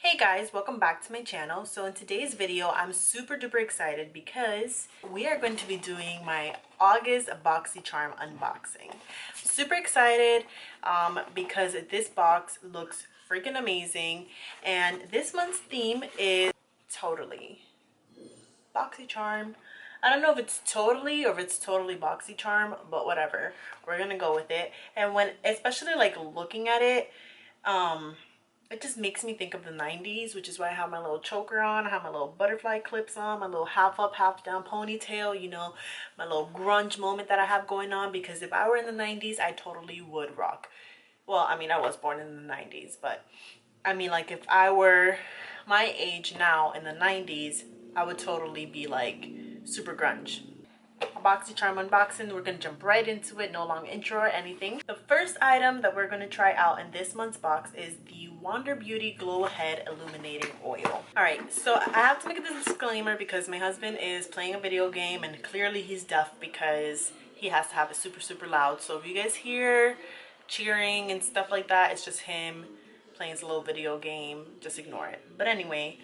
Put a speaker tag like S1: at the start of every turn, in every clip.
S1: Hey guys, welcome back to my channel. So in today's video, I'm super duper excited because we are going to be doing my August Boxycharm unboxing. Super excited because this box looks freaking amazing, and this month's theme is totally Boxycharm. I don't know if it's totally or if it's totally Boxycharm, but whatever. We're gonna go with it. And when, especially like looking at it, it just makes me think of the 90s, which is why I have my little choker on, I have my little butterfly clips on, my little half up, half down ponytail, you know, my little grunge moment that I have going on. Because if I were in the 90s, I totally would rock. Well, I mean, I was born in the 90s, but I mean, like, if I were my age now in the 90s, I would totally be like super grunge. Boxycharm unboxing. We're gonna jump right into it, no long intro or anything. The first item that we're gonna try out in this month's box is the Wander Beauty Glow Ahead Illuminating Oil. All right, so I have to make a disclaimer because my husband is playing a video game and clearly he's deaf because he has to have it super loud. So if you guys hear cheering and stuff like that, it's just him playing his little video game. Just ignore it. But anyway,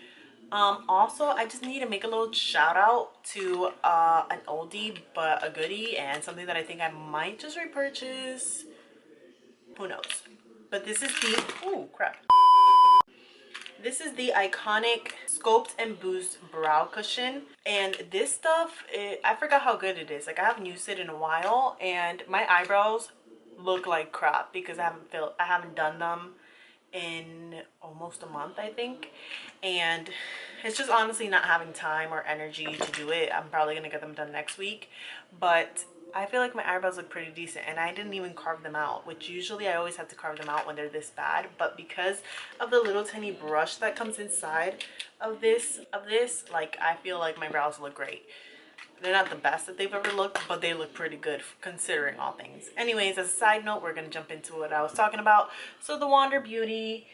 S1: also I just need to make a little shout out to an oldie but a goodie, and something that I think I might just repurchase, who knows. But this is the, oh crap, this is the iconic Sculpt and Boost brow cushion, and this stuff, I forgot how good it is. Like, I haven't used it in a while and my eyebrows look like crap because I haven't done them in almost a month, I think, and it's just honestly not having time or energy to do it. I'm probably gonna get them done next week, but I feel like my eyebrows look pretty decent, and I didn't even carve them out, which usually I always have to carve them out when they're this bad. But because of the little tiny brush that comes inside of this, like, I feel like my brows look great. They're not the best that they've ever looked, but they look pretty good considering all things. Anyways, as a side note, we're going to jump into what I was talking about. So the Wander Beauty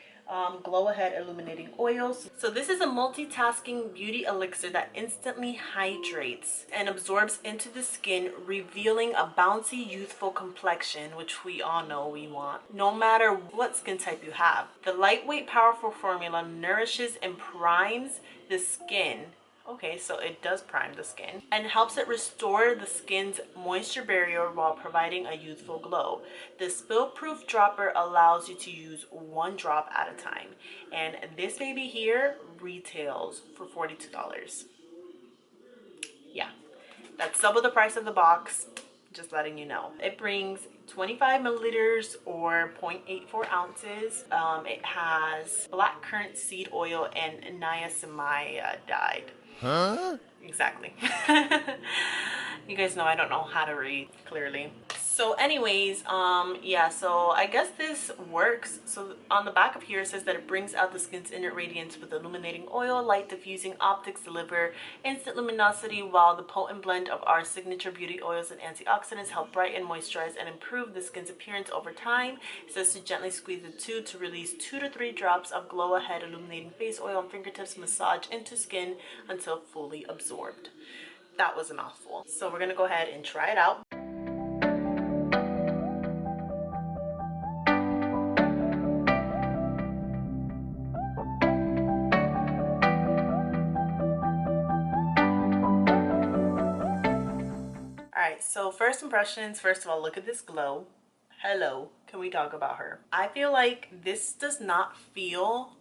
S1: Glow Ahead Illuminating Oils. So this is a multitasking beauty elixir that instantly hydrates and absorbs into the skin, revealing a bouncy, youthful complexion, which we all know we want, no matter what skin type you have. The lightweight, powerful formula nourishes and primes the skin. Okay, so it does prime the skin and helps it restore the skin's moisture barrier while providing a youthful glow. The spill-proof dropper allows you to use one drop at a time. And this baby here retails for $42. Yeah, that's double the price of the box, just letting you know. It brings 25 milliliters or 0.84 ounces. It has black currant seed oil and niacinamide. Huh? Exactly. You guys know I don't know how to read clearly. So anyways, yeah, so I guess this works. So on the back of here, it says that it brings out the skin's inner radiance with illuminating oil. Light diffusing optics deliver instant luminosity, while the potent blend of our signature beauty oils and antioxidants help brighten, moisturize, and improve the skin's appearance over time. It says to gently squeeze the tube to release 2 to 3 drops of Glow Ahead illuminating face oil on fingertips. Massage into skin until fully absorbed. That was a mouthful. So we're gonna go ahead and try it out. Alright, so first impressions, first of all, look at this glow. Hello, can we talk about her? I feel like this does not feel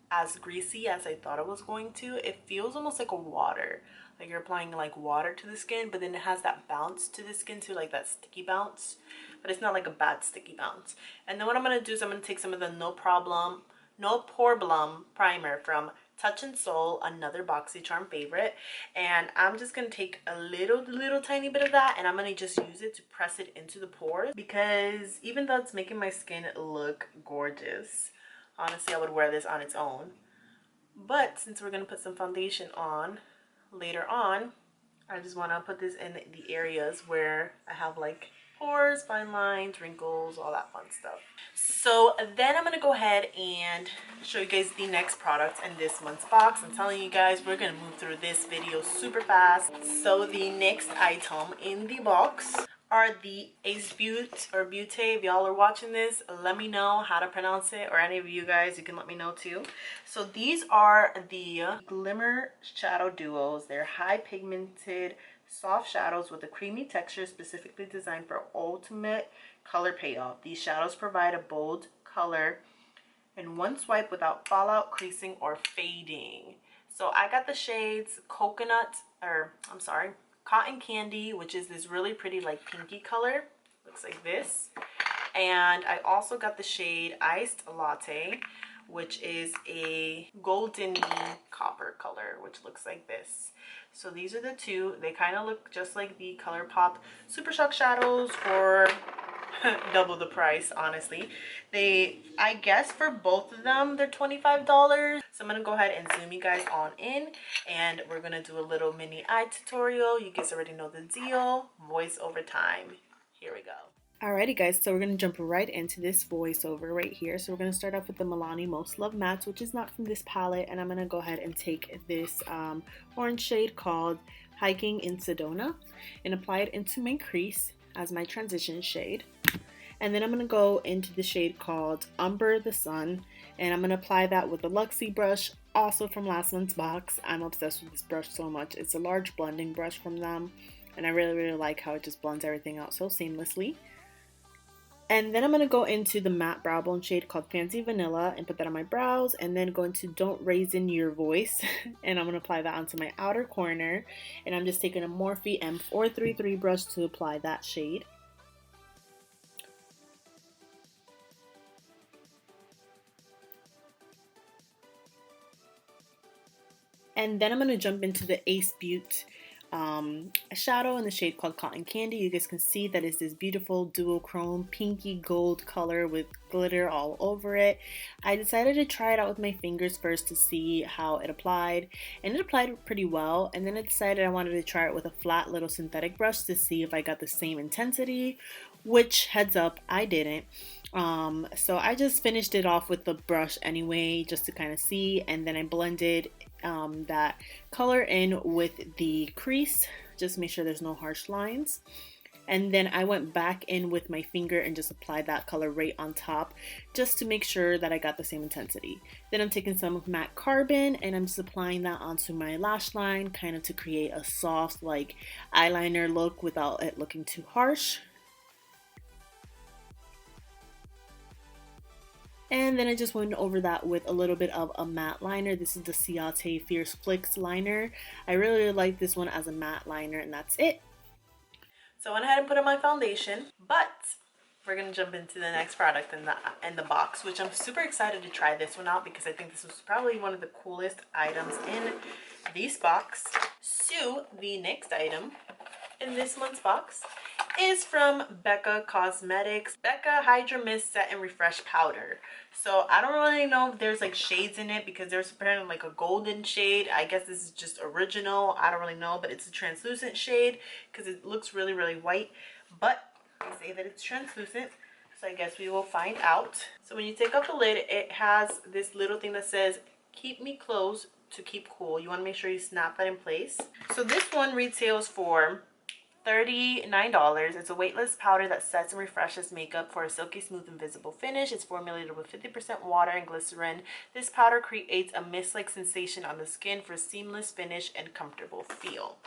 S1: as greasy as I thought it was going to. It feels almost like a water. Like you're applying like water to the skin, but then it has that bounce to the skin too, like that sticky bounce. But it's not like a bad sticky bounce. And then what I'm going to do is I'm going to take some of the No Problem primer from Touch and Soul, another Boxycharm favorite, and I'm just gonna take a little tiny bit of that, and I'm gonna just use it to press it into the pores, because even though it's making my skin look gorgeous, honestly I would wear this on its own, but since we're gonna put some foundation on later on, I just want to put this in the areas where I have like pores, fine lines, wrinkles, all that fun stuff. So then I'm gonna go ahead and show you guys the next product in this month's box. I'm telling you guys, we're gonna move through this video super fast. So the next item in the box, are the Ace Butte or Butte. If y'all are watching this, let me know how to pronounce it, or any of you guys, you can let me know too. So these are the Glimmer Shadow Duos. They're high pigmented soft shadows with a creamy texture specifically designed for ultimate color payoff. These shadows provide a bold color in one swipe without fallout, creasing, or fading. So I got the shades Coconut, or I'm sorry, Cotton Candy, which is this really pretty like pinky color. Looks like this. And I also got the shade Iced Latte, which is a golden copper color, which looks like this. So these are the two. They kind of look just like the Colourpop Super Shock shadows for double the price, honestly. I guess for both of them, they're $25. So I'm gonna go ahead and zoom you guys on in, and we're gonna do a little mini eye tutorial. You guys already know the deal. Voice over time. Here we go. Alrighty guys, so we're going to jump right into this voiceover right here. So we're going to start off with the Milani Most Love Mattes, which is not from this palette, and I'm going to go ahead and take this orange shade called Hiking in Sedona and apply it into my crease as my transition shade. And then I'm going to go into the shade called Umber the Sun, and I'm going to apply that with the Luxie brush, also from last month's box. I'm obsessed with this brush so much. It's a large blending brush from them, and I really like how it just blends everything out so seamlessly. And then I'm going to go into the matte brow bone shade called Fancy Vanilla and put that on my brows, and then go into Don't Raisin Your Voice and I'm going to apply that onto my outer corner, and I'm just taking a Morphe M433 brush to apply that shade. And then I'm going to jump into the Ace Butte shadow in the shade called Cotton Candy. You guys can see that it's this beautiful duochrome pinky gold color with glitter all over it. I decided to try it out with my fingers first to see how it applied, and it applied pretty well. And then I decided I wanted to try it with a flat little synthetic brush to see if I got the same intensity, which, heads up, I didn't. So I just finished it off with the brush anyway, just to kind of see, and then I blended that color in with the crease, just make sure there's no harsh lines. And then I went back in with my finger and just applied that color right on top, just to make sure that I got the same intensity. Then I'm taking some matte carbon and I'm just applying that onto my lash line, kind of to create a soft like eyeliner look without it looking too harsh. And then I just went over that with a little bit of a matte liner. This is the Ciate Fierce Flicks liner. I really like this one as a matte liner, and that's it. So I went ahead and put on my foundation, but we're gonna jump into the next product in the box, which I'm super excited to try this one out because I think this was probably one of the coolest items in this box. So the next item in this month's box is from Becca Cosmetics, Becca Hydra Mist Set and Refresh Powder. So I don't really know if there's like shades in it because there's apparently like a golden shade. I guess this is just original. I don't really know, but it's a translucent shade because it looks really white, but they say that it's translucent. So I guess we will find out. So when you take off the lid, it has this little thing that says, "Keep me close to keep cool." You want to make sure you snap that in place. So this one retails for $39. It's a weightless powder that sets and refreshes makeup for a silky smooth and visible finish. It's formulated with 50% water and glycerin. This powder creates a mist-like sensation on the skin for a seamless finish and comfortable feel.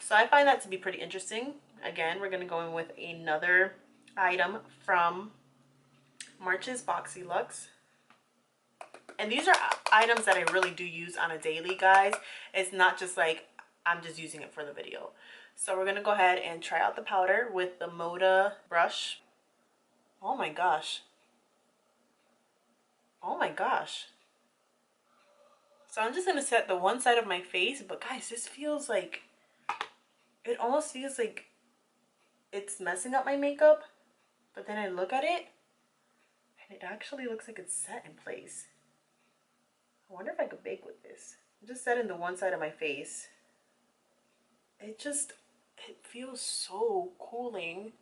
S1: So I find that to be pretty interesting. Again, we're going to go in with another item from March's Boxy Luxe. And these are items that I really do use on a daily, guys. It's not just like I'm just using it for the video. So we're going to go ahead and try out the powder with the Moda brush. Oh my gosh. Oh my gosh. So I'm just going to set the one side of my face, but guys, this feels like, it almost feels like it's messing up my makeup, but then I look at it and it actually looks like it's set in place. I wonder if I could bake with this. I'm just setting the one side of my face. It feels so cooling.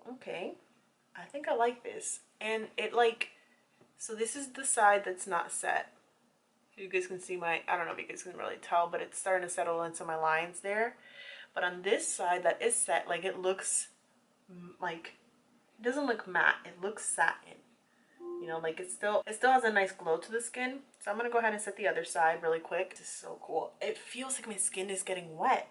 S1: Okay, I think I like this. And it like, so this is the side that's not set. You guys can see my, I don't know if you guys can really tell, but it's starting to settle into my lines there. But on this side that is set, like it looks like, it doesn't look matte, it looks satin. You know, like it still has a nice glow to the skin. So I'm gonna go ahead and set the other side really quick. This is so cool. It feels like my skin is getting wet,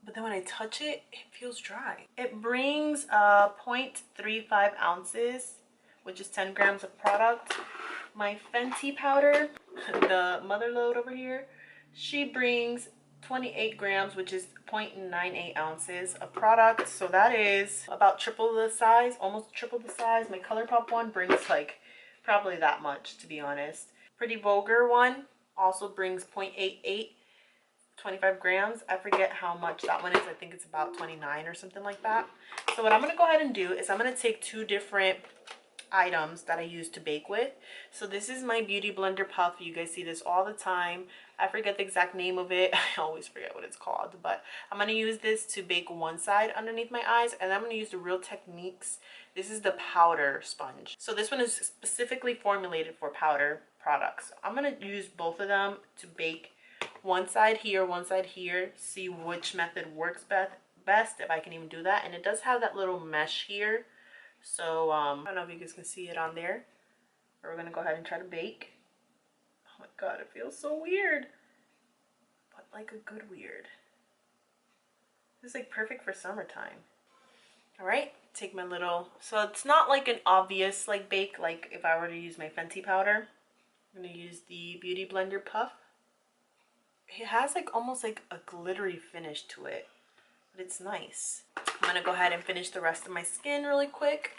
S1: but then when I touch it, it feels dry. It brings 0.35 ounces, which is 10 grams of product. My Fenty powder, the mother load over here, she brings 28 grams, which is 0.98 ounces of product. So that is about triple the size, almost triple the size. My Colourpop one brings like probably that much, to be honest. Pretty Vulgar one also brings 0.88, 25 grams. I forget how much that one is. I think it's about 29 or something like that. So what I'm going to go ahead and do is I'm going to take two different items that I use to bake with. So this is my Beauty Blender Puff. You guys see this all the time. I forget the exact name of it. I always forget what it's called, but I'm going to use this to bake one side underneath my eyes, and I'm going to use the Real Techniques. This is the powder sponge. So this one is specifically formulated for powder products. I'm going to use both of them to bake one side here, see which method works best, if I can even do that. And it does have that little mesh here. So I don't know if you guys can see it on there. But we're gonna go ahead and try to bake. Oh my god, it feels so weird, but like a good weird. This is like perfect for summertime. All right, take my little, so it's not like an obvious like bake like if I were to use my Fenty powder. I'm gonna use the Beauty Blender Puff. It has like almost like a glittery finish to it, but it's nice. I'm gonna go ahead and finish the rest of my skin really quick.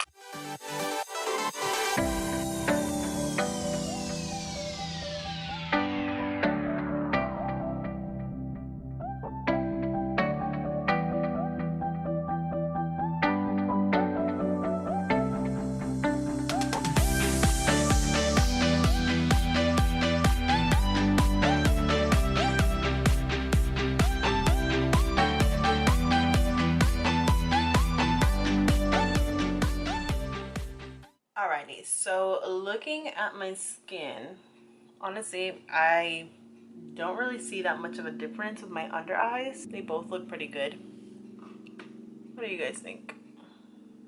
S1: Alrighty, so looking at my skin, honestly, I don't really see that much of a difference with my under eyes. They both look pretty good. What do you guys think?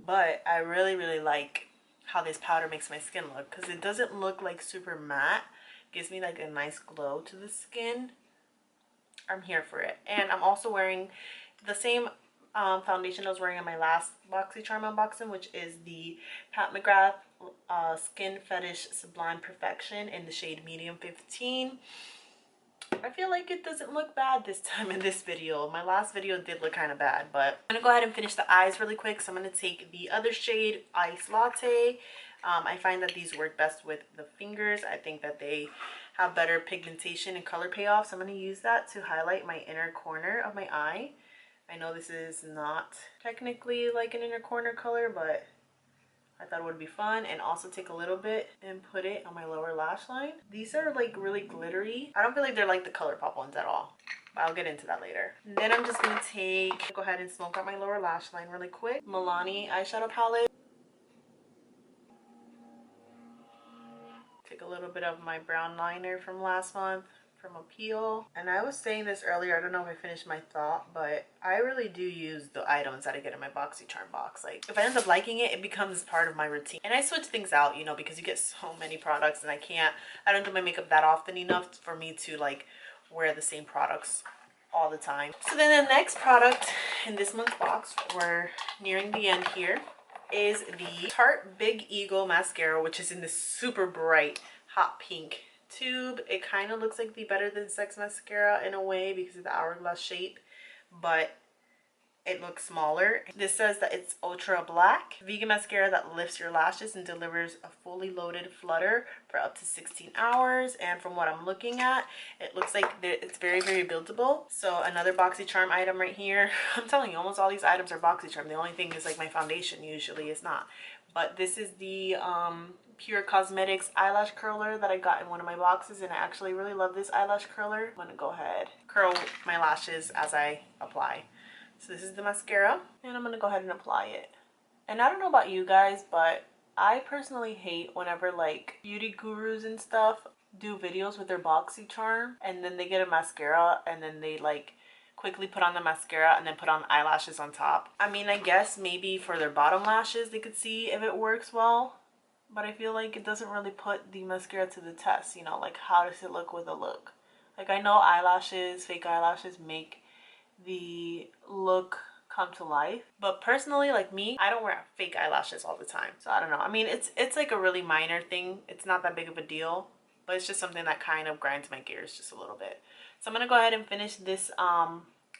S1: But I really like how this powder makes my skin look, because it doesn't look like super matte. It gives me like a nice glow to the skin. I'm here for it. And I'm also wearing the same foundation I was wearing on my last Boxycharm unboxing, which is the Pat McGrath Skin Fetish Sublime Perfection in the shade Medium 15. I feel like it doesn't look bad this time in this video. My last video did look kind of bad, but I'm gonna go ahead and finish the eyes really quick. So I'm gonna take the other shade, Ice Latte. I find that these work best with the fingers. I think that they have better pigmentation and color payoff. So I'm gonna use that to highlight my inner corner of my eye. I know this is not technically like an inner corner color, but I thought it would be fun. And also take a little bit and put it on my lower lash line. These are like really glittery. I don't feel like they're like the Colourpop ones at all, but I'll get into that later. And then I'm just gonna go ahead and smoke out my lower lash line really quick. Milani eyeshadow palette. Take a little bit of my brown liner from last month from Appeal. And I was saying this earlier, I don't know if I finished my thought, but I really do use the items that I get in my Boxycharm box. Like if I end up liking it, it becomes part of my routine. And I switch things out, you know, because you get so many products and I don't do my makeup that often enough for me to like wear the same products all the time. So then the next product in this month's box, we're nearing the end here, is the Tarte Big Eagle mascara, which is in this super bright hot pink tube. It kind of looks like the Better Than Sex mascara in a way because of the hourglass shape, but it looks smaller. This says that it's ultra black vegan mascara that lifts your lashes and delivers a fully loaded flutter for up to 16 hours. And from what I'm looking at, it looks like it's very buildable. So another Boxycharm item right here. I'm telling you, almost all these items are Boxycharm. The only thing is like my foundation usually is not. But this is the Pure Cosmetics eyelash curler that I got in one of my boxes, and I actually really love this eyelash curler. I'm gonna go ahead curl my lashes as I apply. So this is the mascara, and I'm gonna go ahead and apply it. And I don't know about you guys, but I personally hate whenever like beauty gurus and stuff do videos with their Boxycharm and then they get a mascara and then they like quickly put on the mascara and then put on eyelashes on top. I mean, I guess maybe for their bottom lashes they could see if it works well, but I feel like it doesn't really put the mascara to the test, you know, like how does it look with a look. Like I know eyelashes, fake eyelashes make the look come to life, but personally, like me, I don't wear fake eyelashes all the time, so I don't know. I mean, it's like a really minor thing. It's not that big of a deal, but it's just something that kind of grinds my gears just a little bit. So I'm gonna go ahead and finish this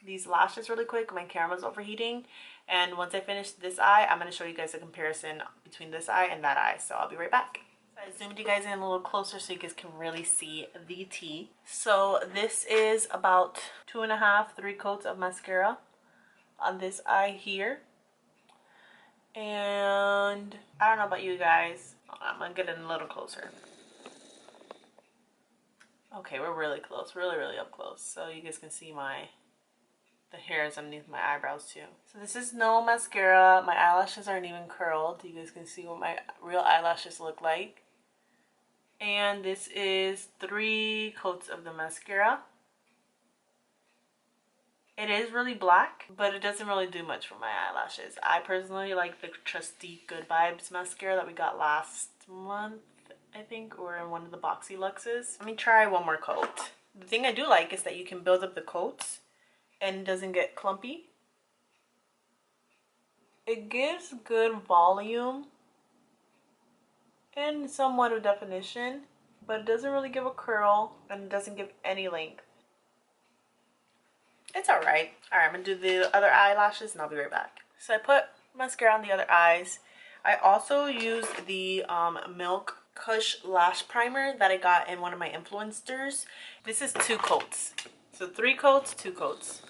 S1: these lashes really quick. My camera's overheating, and once I finish this eye, I'm gonna show you guys a comparison between this eye and that eye. So I'll be right back. So I zoomed you guys in a little closer so you guys can really see the tea. So this is about 2.5, 3 coats of mascara on this eye here. And I don't know about you guys. I'm gonna get it a little closer. Okay, we're really close, really up close. So you guys can see the hairs underneath my eyebrows too. So this is no mascara. My eyelashes aren't even curled. You guys can see what my real eyelashes look like. And this is 3 coats of the mascara. It is really black, but it doesn't really do much for my eyelashes. I personally like the trusty Good Vibes mascara that we got last month, I think, or in one of the Boxy Luxes. Let me try one more coat. The thing I do like is that you can build up the coats and it doesn't get clumpy. It gives good volume and somewhat of definition, but it doesn't really give a curl and it doesn't give any length. It's alright. Alright, I'm gonna do the other eyelashes and I'll be right back. So I put mascara on the other eyes. I also use the Milk Kush Lash Primer that I got in one of my influencers. This is 2 coats. So 3 coats, 2 coats.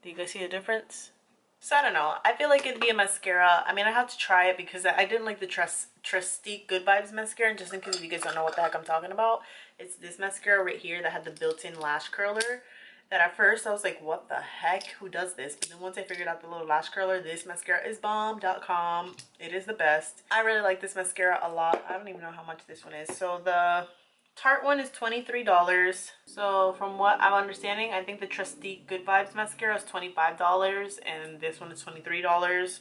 S1: Do you guys see the difference? So I don't know. I feel like it'd be a mascara. I mean, I have to try it because I didn't like the Trusty Good Vibes mascara. And just in case you guys don't know what the heck I'm talking about, it's this mascara right here that had the built-in lash curler. That at first I was like, what the heck? Who does this? But then once I figured out the little lash curler, this mascara is bomb.com. It is the best. I really like this mascara a lot. I don't even know how much this one is. So the Tarte one is $23. So from what I'm understanding, I think the Trusty Good Vibes mascara is $25 and this one is $23.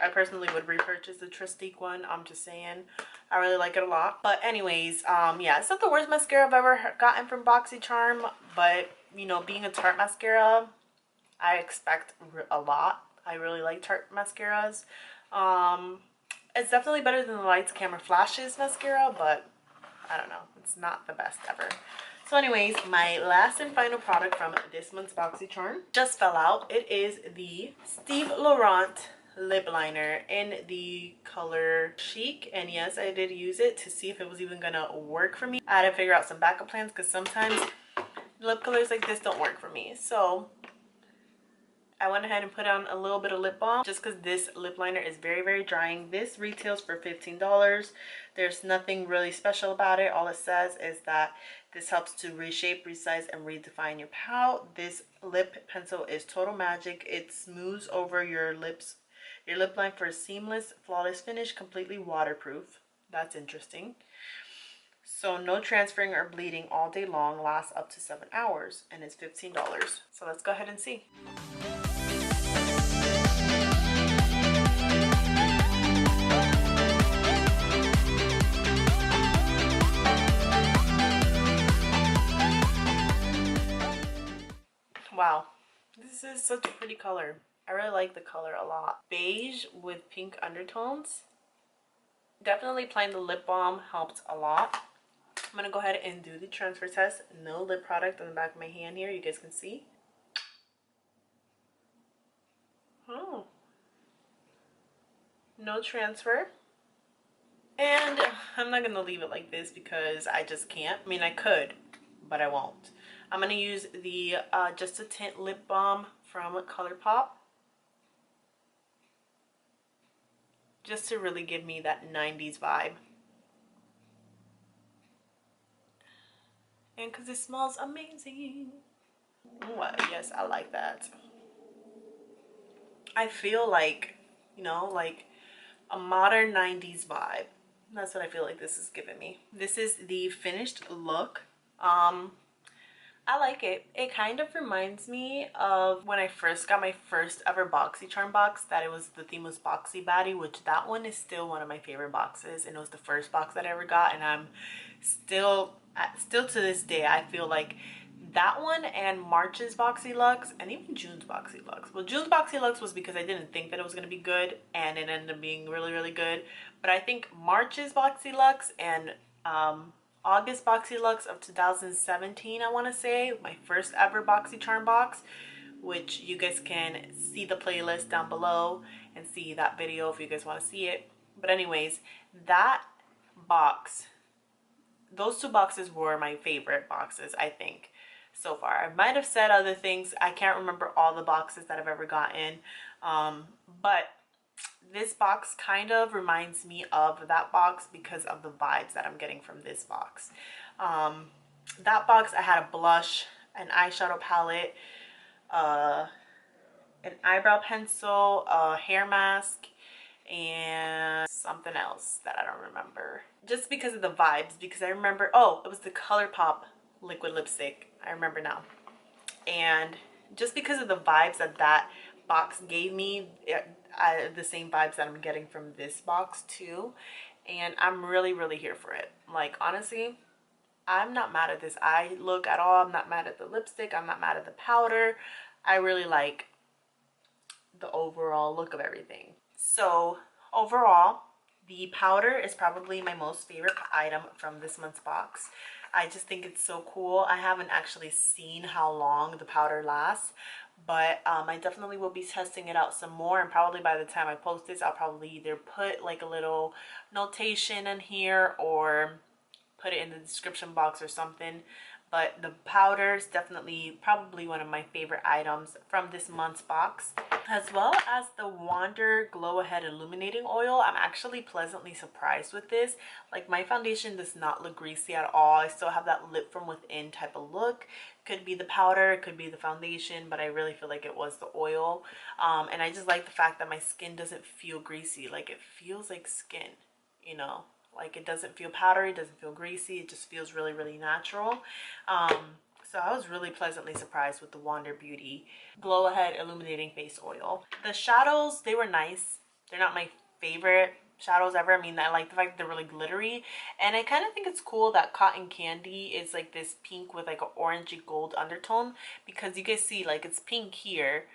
S1: I personally would repurchase the Trusty one. I'm just saying, I really like it a lot. But anyways, yeah, it's not the worst mascara I've ever gotten from Boxycharm, but you know, being a Tarte mascara, I expect a lot. I really like Tarte mascaras. It's definitely better than the Lights Camera Flashes mascara, but I don't know, it's not the best ever. So anyways, my last and final product from this month's Boxycharm just fell out. It is the Steve Laurent lip liner in the color Chic, and yes, I did use it to see if it was even gonna work for me. I had to figure out some backup plans because sometimes lip colors like this don't work for me. So I went ahead and put on a little bit of lip balm just because this lip liner is very drying. This retails for $15. There's nothing really special about it. All it says is that this helps to reshape, resize, and redefine your pout. This lip pencil is total magic. It smooths over your lip line for a seamless, flawless finish, completely waterproof. That's interesting. So no transferring or bleeding all day long, lasts up to 7 hours, and it's $15. So let's go ahead and see. Wow, this is such a pretty color. I really like the color a lot. Beige with pink undertones. Definitely applying the lip balm helped a lot. I'm gonna go ahead and do the transfer test. No lip product on the back of my hand here, you guys can see. Oh, no transfer. And I'm not gonna leave it like this because I just can't. I mean, I could, but I won't. I'm gonna use the Just a Tint lip balm from Colourpop, just to really give me that 90s vibe. And because it smells amazing. Ooh, yes, I like that. I feel like, you know, like a modern 90s vibe. That's what I feel like this is giving me. This is the finished look. I like it. It kind of reminds me of when I first got my first ever Boxycharm box, that it was, the theme was Boxy Baddie, which that one is still one of my favorite boxes, and it was the first box that I ever got, and I'm still to this day, I feel like that one and March's Boxy Lux and even June's Boxy Lux. Well, June's Boxy Lux was because I didn't think that it was going to be good, and it ended up being really, really good. But I think March's Boxy Lux and August Boxy Lux of 2017, I want to say, my first ever Boxycharm box, which you guys can see the playlist down below and see that video if you guys want to see it. But anyways, that box, those two boxes were my favorite boxes, I think, so far. I might have said other things. I can't remember all the boxes that I've ever gotten. But this box kind of reminds me of that box because of the vibes that I'm getting from this box. That box, I had a blush, an eyeshadow palette, an eyebrow pencil, a hair mask, and something else that I don't remember. Just because of the vibes, because I remember, oh, it was the Colourpop liquid lipstick. I remember now. And just because of the vibes that that box gave me, the same vibes that I'm getting from this box too. And I'm really, really here for it. Like, honestly, I'm not mad at this eye look at all. I'm not mad at the lipstick. I'm not mad at the powder. I really like the overall look of everything. So overall, the powder is probably my most favorite item from this month's box. I just think it's so cool. I haven't actually seen how long the powder lasts, but I definitely will be testing it out some more, and probably by the time I post this, I'll probably either put like a little notation in here or put it in the description box or something. But the powder is definitely probably one of my favorite items from this month's box, as well as the Wander Glow Ahead Illuminating Oil. I'm actually pleasantly surprised with this. Like, my foundation does not look greasy at all. I still have that lit from within type of look. Could be the powder, it could be the foundation, but I really feel like it was the oil. And I just like the fact that my skin doesn't feel greasy. Like, it feels like skin, you know? Like, it doesn't feel powdery, it doesn't feel greasy, it just feels really, really natural. So I was really pleasantly surprised with the Wander Beauty Glow Ahead Illuminating Face Oil. The shadows, they were nice. They're not my favorite shadows ever. I mean, I like the fact that they're really glittery. And I kind of think it's cool that Cotton Candy is like this pink with like an orangey gold undertone. Because you guys see, like, it's pink here.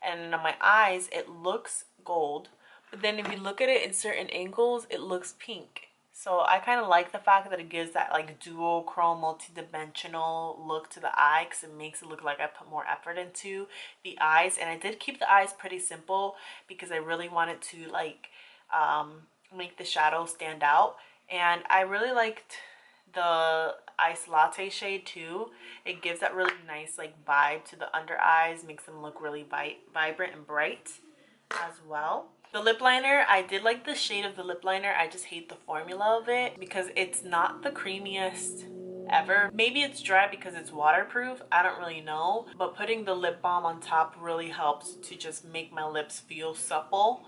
S1: And on my eyes, it looks gold. But then if you look at it in certain angles, it looks pink. So I kind of like the fact that it gives that like dual chrome multi-dimensional look to the eye, because it makes it look like I put more effort into the eyes. And I did keep the eyes pretty simple because I really wanted to like make the shadow stand out. And I really liked the Ice Latte shade too. It gives that really nice like vibe to the under eyes, makes them look really vibrant and bright as well. The lip liner, I did like the shade of the lip liner. I just hate the formula of it because it's not the creamiest ever. Maybe it's dry because it's waterproof, I don't really know. But putting the lip balm on top really helps to just make my lips feel supple.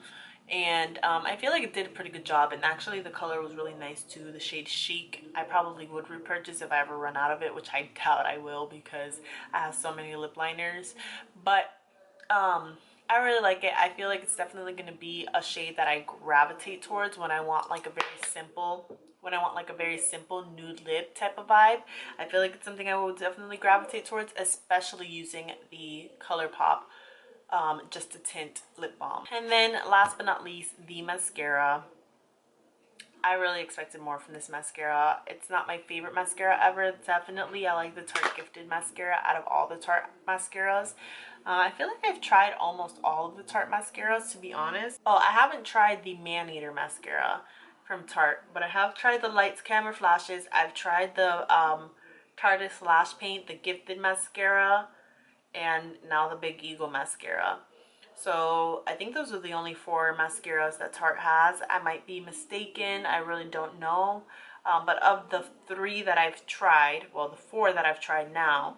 S1: And I feel like it did a pretty good job, and actually the color was really nice too. The shade Chic, I probably would repurchase if I ever run out of it, which I doubt I will because I have so many lip liners. But I really like it. I feel like it's definitely going to be a shade that I gravitate towards when I want like a very simple nude lip type of vibe. I feel like it's something I will definitely gravitate towards, especially using the Colourpop Just a Tint lip balm. And then last but not least, the mascara. I really expected more from this mascara. It's not my favorite mascara ever. Definitely, I like the Tarte Gifted mascara out of all the Tarte mascaras. I feel like I've tried almost all of the Tarte mascaras, to be honest. Oh, I haven't tried the Man-Eater mascara from Tarte, but I have tried the Lights Camera Flashes. I've tried the Tarte Slash Paint, the Gifted mascara, and now the Big Eagle mascara. So I think those are the only 4 mascaras that Tarte has. I might be mistaken, I really don't know. But of the 3 that I've tried, well, the 4 that I've tried now,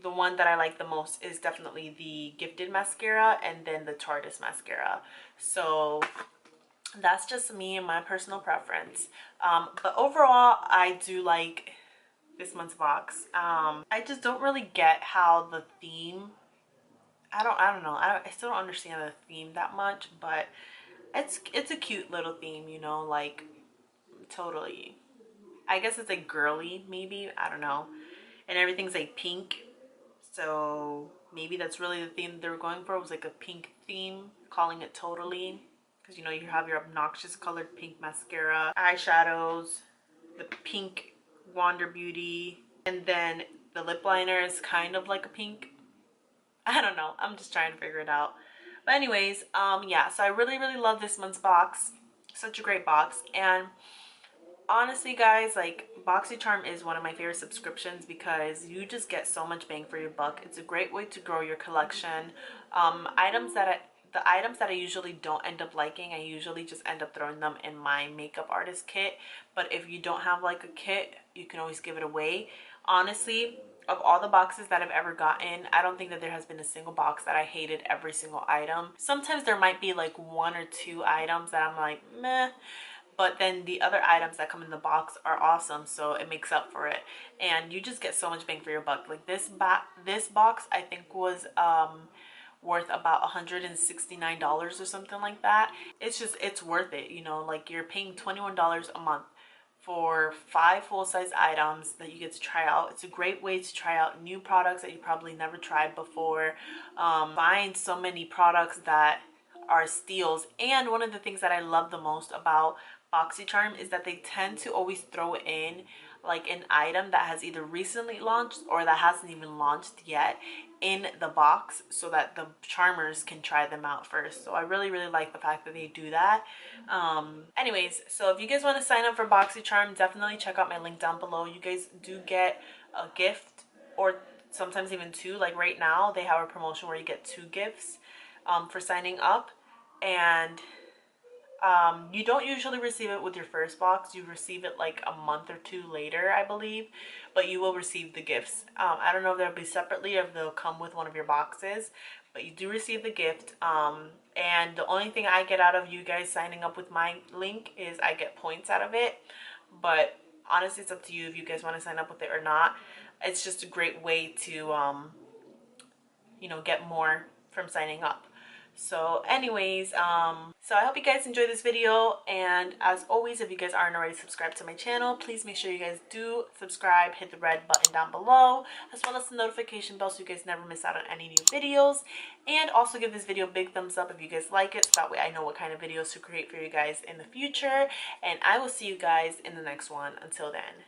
S1: the one that I like the most is definitely the Gifted mascara and then the Tarte mascara. So that's just me and my personal preference. But overall, I do like this month's box. I just don't really get how the theme, I don't know. I still don't understand the theme that much, but it's a cute little theme, you know, like totally. I guess it's like girly, maybe. I don't know. And everything's like pink. So maybe that's really the theme they were going for, was like a pink theme, calling it totally. Because you know, you have your obnoxious colored pink mascara, eyeshadows, the pink Wander Beauty, and then the lip liner is kind of like a pink. I don't know. I'm just trying to figure it out. But anyways, yeah, so I really, really love this month's box. Such a great box. And honestly, guys, like Boxycharm is one of my favorite subscriptions because you just get so much bang for your buck. It's a great way to grow your collection. The items that I usually don't end up liking, I usually just end up throwing them in my makeup artist kit. But if you don't have like a kit, you can always give it away. Honestly, of all the boxes that I've ever gotten, I don't think that there has been a single box that I hated every single item. Sometimes there might be like one or two items that I'm like, meh. But then the other items that come in the box are awesome, so it makes up for it. And you just get so much bang for your buck. Like this box, I think was worth about $169 or something like that. It's worth it, you know, like you're paying $21 a month for 5 full-size items that you get to try out. It's a great way to try out new products that you probably never tried before. Find so many products that are steals. And one of the things that I love the most about Boxycharm is that they tend to always throw in like an item that has either recently launched or that hasn't even launched yet in the box so that the charmers can try them out first. So I really, really like the fact that they do that. Anyways, so if you guys want to sign up for Boxycharm, definitely check out my link down below. You guys do get a gift, or sometimes even 2. Like right now they have a promotion where you get 2 gifts for signing up. And you don't usually receive it with your first box. You receive it like a month or 2 later, I believe, but you will receive the gifts. I don't know if they'll be separately or if they'll come with one of your boxes, but you do receive the gift. And the only thing I get out of you guys signing up with my link is I get points out of it. But honestly, it's up to you if you guys want to sign up with it or not. It's just a great way to you know, get more from signing up. So anyways, so I hope you guys enjoyed this video, and as always, if you guys aren't already subscribed to my channel, please make sure you guys do subscribe, hit the red button down below, as well as the notification bell so you guys never miss out on any new videos. And also give this video a big thumbs up if you guys like it, so that way I know what kind of videos to create for you guys in the future. And I will see you guys in the next one. Until then.